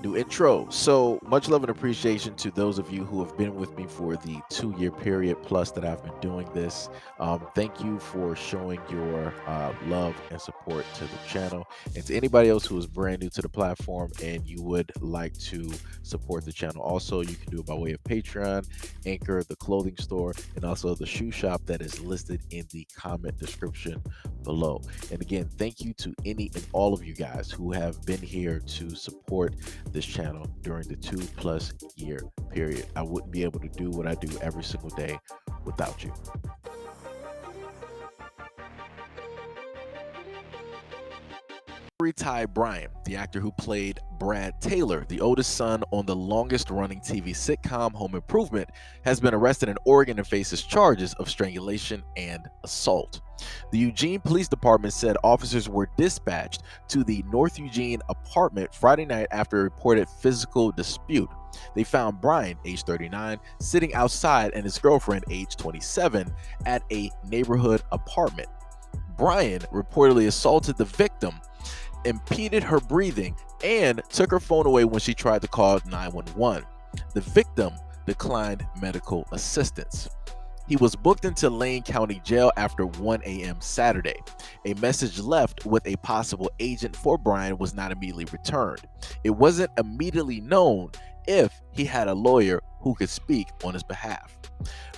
New intro. So much love and appreciation to those of you who have been with me for the 2 year period plus that I've been doing this. Thank you for showing your love and support to the channel. And to anybody else who is brand new to the platform and you would like to support the channel, also you can do it by way of Patreon, Anchor, the clothing store, and also the shoe shop that is listed in the comment description below. And again, thank you to any and all of you guys who have been here to support this channel during the 2+ year period. I wouldn't be able to do what I do every single day without you. Bryan, the actor who played Brad Taylor, the oldest son on the longest running TV sitcom Home Improvement, has been arrested in Oregon and faces charges of strangulation and assault. The Eugene Police Department said officers were dispatched to the North Eugene apartment Friday night after a reported physical dispute. They found Bryan, age 39, sitting outside and his girlfriend, age 27, at a neighborhood apartment. Bryan reportedly assaulted the victim, impeded her breathing, and took her phone away when she tried to call 911. The victim declined medical assistance. He was booked into Lane County Jail after 1 a.m. Saturday. A message left with a possible agent for Bryan was not immediately returned. It wasn't immediately known if he had a lawyer who could speak on his behalf.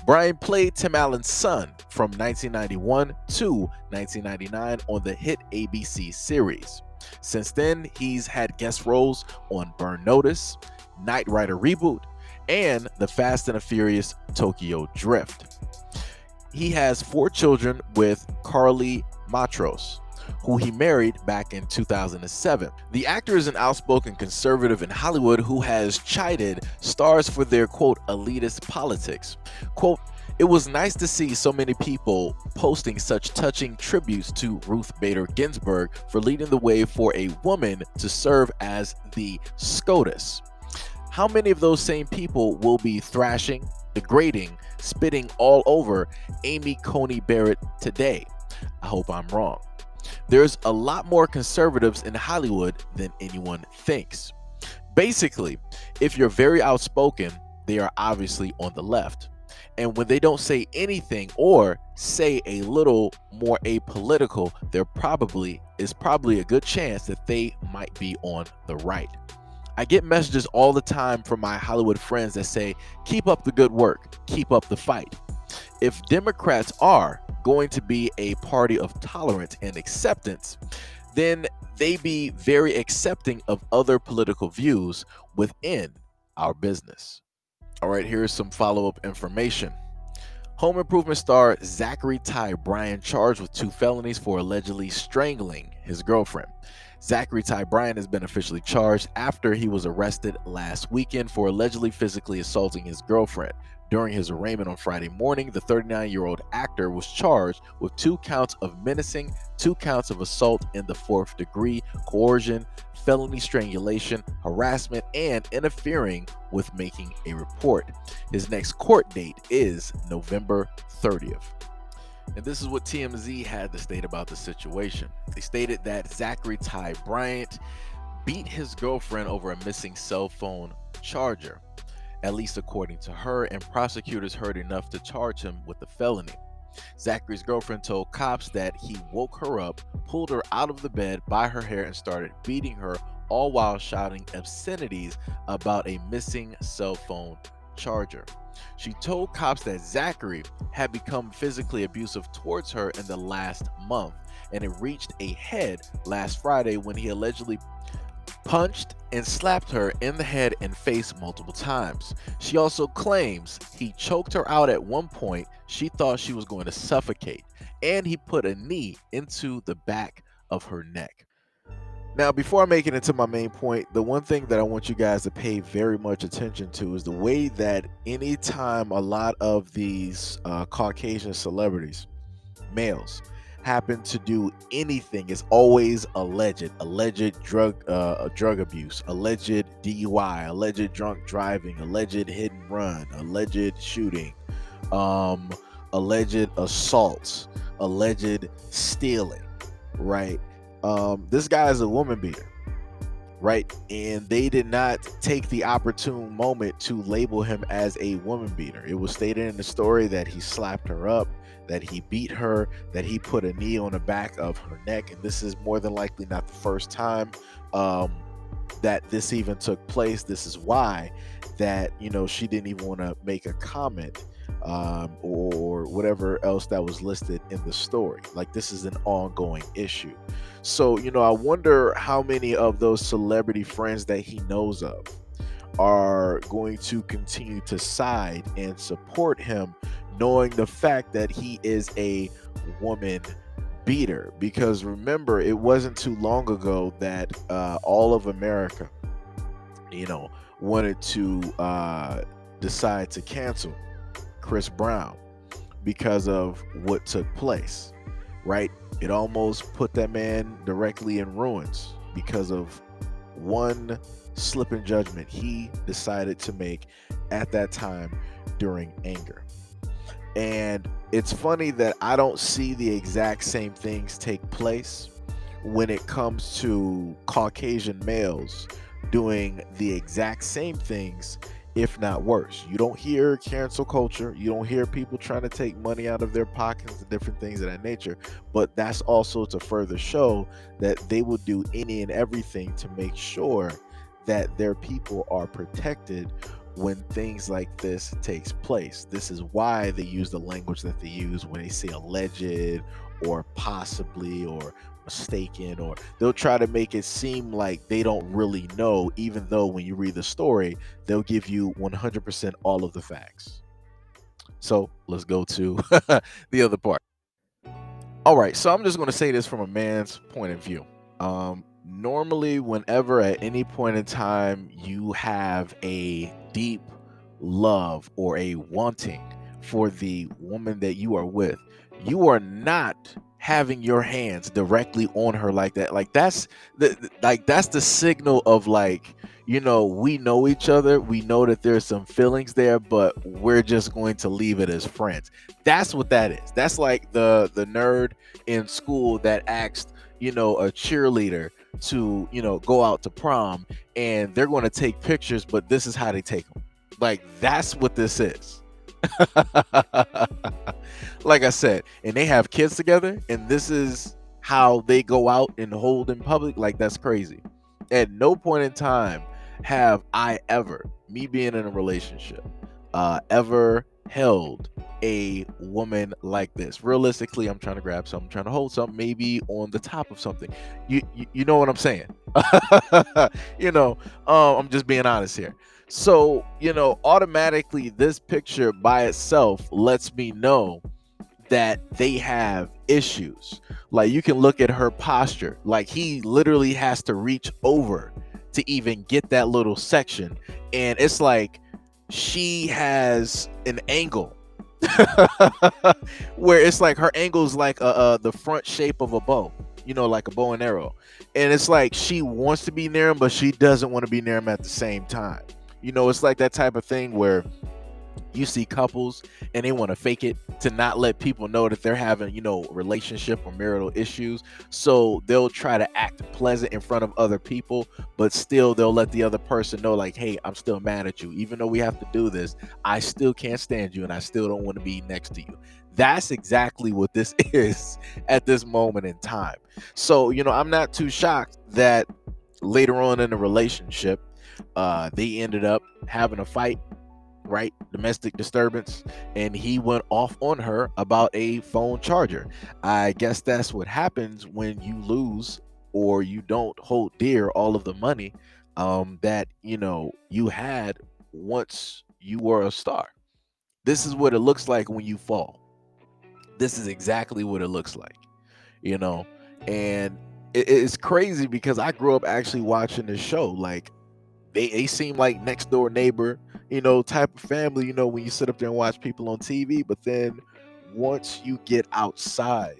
Bryan played Tim Allen's son from 1991 to 1999 on the hit ABC series. Since then, he's had guest roles on Burn Notice, Knight Rider Reboot, and the Fast and the Furious Tokyo Drift. He has 4 children with Carly Matros, who he married back in 2007. The actor is an outspoken conservative in Hollywood who has chided stars for their, quote, elitist politics. Quote, "It was nice to see so many people posting such touching tributes to Ruth Bader Ginsburg for leading the way for a woman to serve as the SCOTUS. How many of those same people will be thrashing, degrading, spitting all over Amy Coney Barrett today? I hope I'm wrong. There's a lot more conservatives in Hollywood than anyone thinks." Basically, if you're very outspoken, they are obviously on the left. And when they don't say anything or say a little more apolitical, there is probably a good chance that they might be on the right. I get messages all the time from my Hollywood friends that say, "Keep up the good work, keep up the fight." If Democrats are going to be a party of tolerance and acceptance, then they be very accepting of other political views within our business. All right, here's some follow-up information. Home Improvement star Zachery Bryan charged with 2 felonies for allegedly strangling his girlfriend. Zachery Bryan has been officially charged after he was arrested last weekend for allegedly physically assaulting his girlfriend. During his arraignment on Friday morning, the 39-year-old actor was charged with 2 counts of menacing, 2 counts of assault in the 4th degree, coercion, felony strangulation, harassment, and interfering with making a report. His next court date is November 30th. And this is what TMZ had to state about the situation. They stated that Zachery Bryant beat his girlfriend over a missing cell phone charger, at least according to her, and prosecutors heard enough to charge him with the felony. Zachery's girlfriend told cops that he woke her up, pulled her out of the bed by her hair, and started beating her, all while shouting obscenities about a missing cell phone charger. She told cops that Zachery had become physically abusive towards her in the last month, and it reached a head last Friday when he allegedly punched and slapped her in the head and face multiple times. She also claims he choked her out at one point. She thought she was going to suffocate, and he put a knee into the back of her neck. Now, before I make it into my main point, the one thing that I want you guys to pay very much attention to is the way that anytime a lot of these Caucasian celebrities, males, happen to do anything, is always alleged drug abuse, alleged DUI, alleged drunk driving, alleged hit and run, alleged shooting, alleged assaults, alleged stealing, right? This guy is a woman beater. right? And they did not take the opportune moment to label him as a woman beater. It was stated in the story that he slapped her up, that he beat her, that he put a knee on the back of her neck. And this is more than likely not the first time that this even took place. This is why that, she didn't even want to make a comment or whatever else that was listed in the story. Like, this is an ongoing issue. So, I wonder how many of those celebrity friends that he knows of are going to continue to side and support him, knowing the fact that he is a woman beater. Because remember, it wasn't too long ago that all of America, wanted to decide to cancel Chris Brown because of what took place, right? It almost put that man directly in ruins because of one slip in judgment he decided to make at that time during anger. And it's funny that I don't see the exact same things take place when it comes to Caucasian males doing the exact same things, if not worse. You don't hear cancel culture. You don't hear people trying to take money out of their pockets and different things of that nature. But that's also to further show that they will do any and everything to make sure that their people are protected when things like this takes place. This is why they use the language that they use when they say alleged or possibly or mistaken, or they'll try to make it seem like they don't really know, even though when you read the story, they'll give you 100% all of the facts. So let's go to the other part. All right, so I'm just going to say this from a man's point of view. Normally, whenever at any point in time you have a deep love or a wanting for the woman that you are with, you are not having your hands directly on her like that. Like that's the signal of like, we know each other, we know that there's some feelings there, but we're just going to leave it as friends. That's what that is. That's like the nerd in school that asked, a cheerleader to, go out to prom, and they're going to take pictures, but this is how they take them. Like, that's what this is. Like I said, and they have kids together, and this is how they go out and hold in public. Like, that's crazy. At no point in time have I ever, me being in a relationship, ever held a woman like this. Realistically, I'm trying to grab something, trying to hold something, maybe on the top of something. You know what I'm saying? I'm just being honest here. So, automatically this picture by itself lets me know that they have issues. Like, you can look at her posture. Like, he literally has to reach over to even get that little section. And it's like she has an angle where it's like her angle is like the front shape of a bow, like a bow and arrow. And it's like she wants to be near him, but she doesn't want to be near him at the same time. It's like that type of thing where you see couples and they want to fake it to not let people know that they're having, relationship or marital issues. So they'll try to act pleasant in front of other people, but still they'll let the other person know, like, hey, I'm still mad at you. Even though we have to do this, I still can't stand you and I still don't want to be next to you. That's exactly what this is at this moment in time. So, I'm not too shocked that later on in the relationship, they ended up having a fight, right? Domestic disturbance, and he went off on her about a phone charger. I guess that's what happens when you lose or you don't hold dear all of the money that you had once you were a star. This is what it looks like when you fall. This is exactly what it looks like, and it's crazy because I grew up actually watching this show. Like, they seem like next door neighbor, type of family, when you sit up there and watch people on TV. But then once you get outside,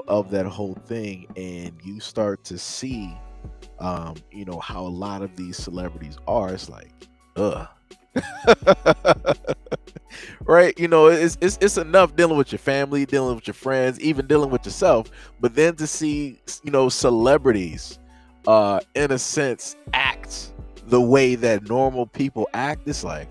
of that whole thing, and you start to see, how a lot of these celebrities are, it's like, ugh. Right? It's enough dealing with your family, dealing with your friends, even dealing with yourself. But then to see, celebrities in a sense, act the way that normal people act, it's like,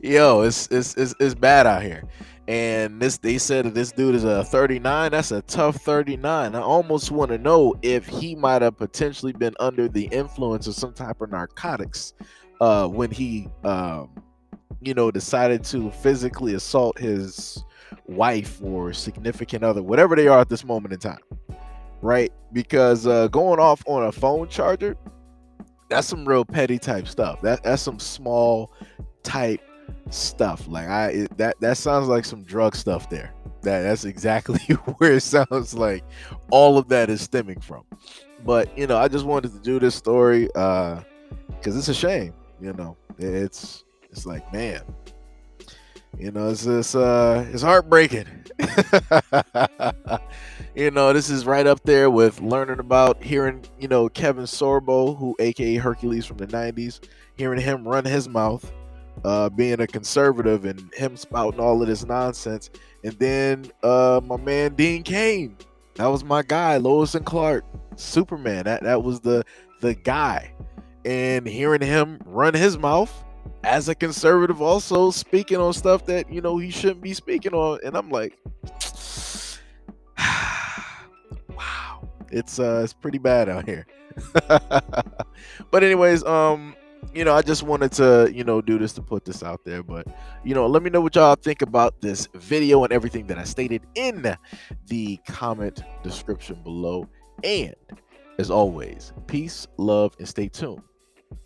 yo, it's bad out here. And they said that this dude is a 39. That's a tough 39. I almost want to know if he might have potentially been under the influence of some type of narcotics when he decided to physically assault his wife or significant other, whatever they are at this moment in time, right? Because going off on a phone charger, that's some real petty type stuff. That's some small type stuff. Like that sounds like some drug stuff there. That's exactly where it sounds like all of that is stemming from. But I just wanted to do this story because it's a shame. It's like, man, it's heartbreaking. This is right up there with learning about hearing Kevin Sorbo, who aka Hercules from the 90s, hearing him run his mouth, being a conservative and him spouting all of this nonsense. And then my man Dean Cain, that was my guy. Lois and Clark, Superman, that was the guy. And hearing him run his mouth as a conservative, also speaking on stuff that he shouldn't be speaking on, and I'm like, wow, it's pretty bad out here. But anyways, I just wanted to do this to put this out there. But let me know what y'all think about this video and everything that I stated in the comment description below. And as always, peace, love, and stay tuned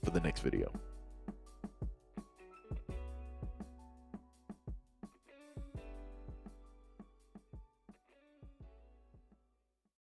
for the next video.